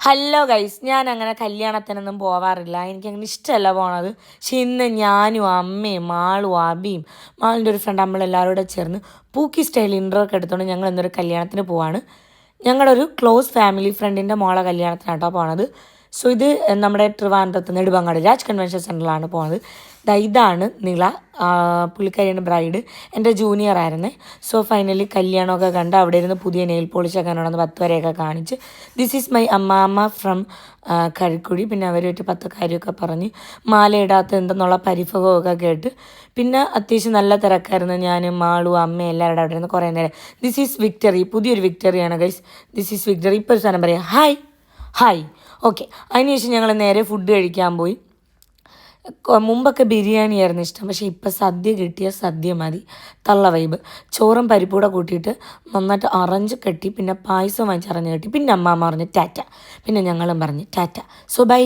Hello guys, ഞാൻ അങ്ങനെ കല്യാണത്തിനൊന്നും പോവാറില്ല. എനിക്കങ്ങനെ ഇഷ്ടമല്ല പോണത്. പക്ഷെ ഇന്ന് ഞാനും അമ്മയും മാളും അബിയും മാളിൻ്റെ ഒരു ഫ്രണ്ട് നമ്മളെല്ലാവരും കൂടെ ചേർന്ന് പൂക്കി സ്റ്റൈൽ ഇൻട്രോ ഒക്കെ എടുത്തുകൊണ്ട് ഞങ്ങൾ ഇന്നൊരു കല്യാണത്തിന് പോവാണ്. ഞങ്ങളുടെ ഒരു ക്ലോസ് ഫാമിലി ഫ്രണ്ടിൻ്റെ മോളെ കല്യാണത്തിനാട്ടോ പോണത്. സോ ഇത് നമ്മുടെ ട്രിവാൻഡ്രത്ത് നെടുമങ്ങാട് രാജ് കൺവെൻഷൻ സെൻറ്ററിലാണ് പോകുന്നത്. ഇതാണ് നിള, പുള്ളിക്കാരിയാണ് ബ്രൈഡ്, എൻ്റെ ജൂനിയർ ആയിരുന്നേ. സോ ഫൈനലി കല്യാണമൊക്കെ കണ്ട് അവിടെ ഇരുന്ന് പുതിയ നെയിൽ പോളിഷൊക്കെ ഉണ്ടെന്ന് 10 വരെയൊക്കെ കാണിച്ച് ദിസ് ഈസ് മൈ അമ്മാമ്മ ഫ്രം കരിക്കുഴി. പിന്നെ അവരുമായിട്ട് 10 കാര്യമൊക്കെ പറഞ്ഞ് മാലയിടാത്ത എന്തെന്നുള്ള പരിഭവമൊക്കെ കേട്ട് പിന്നെ അത്യാവശ്യം നല്ല തിരക്കായിരുന്നു. ഞാനും മാളും അമ്മയും എല്ലാവരുടെ അവിടെ ഇരുന്ന് കുറേ നേരം. ദിസ് ഈസ് വിക്ടറി, പുതിയൊരു വിക്ടറിയാണ് ഗൈസ്. This is victory. ഇപ്പോൾ ഒരു സാധനം പറയാം, ഹായ് ഹായ്. ഓക്കെ, അതിനുശേഷം ഞങ്ങൾ നേരെ ഫുഡ് കഴിക്കാൻ പോയി. മുമ്പൊക്കെ ബിരിയാണി ആയിരുന്നു ഇഷ്ടം, പക്ഷേ ഇപ്പം സദ്യ കിട്ടിയ സദ്യ മതി. തള്ള വൈബ്. ചോറും പരിപ്പൂടെ കൂട്ടിയിട്ട് നന്നായിട്ട് അറഞ്ച് കെട്ടി, പിന്നെ പായസം വാങ്ങിച്ച് അറിഞ്ഞ് കെട്ടി, പിന്നെ അമ്മ പറഞ്ഞ് ടാറ്റ, പിന്നെ ഞങ്ങളും പറഞ്ഞ് ടാറ്റ. So by.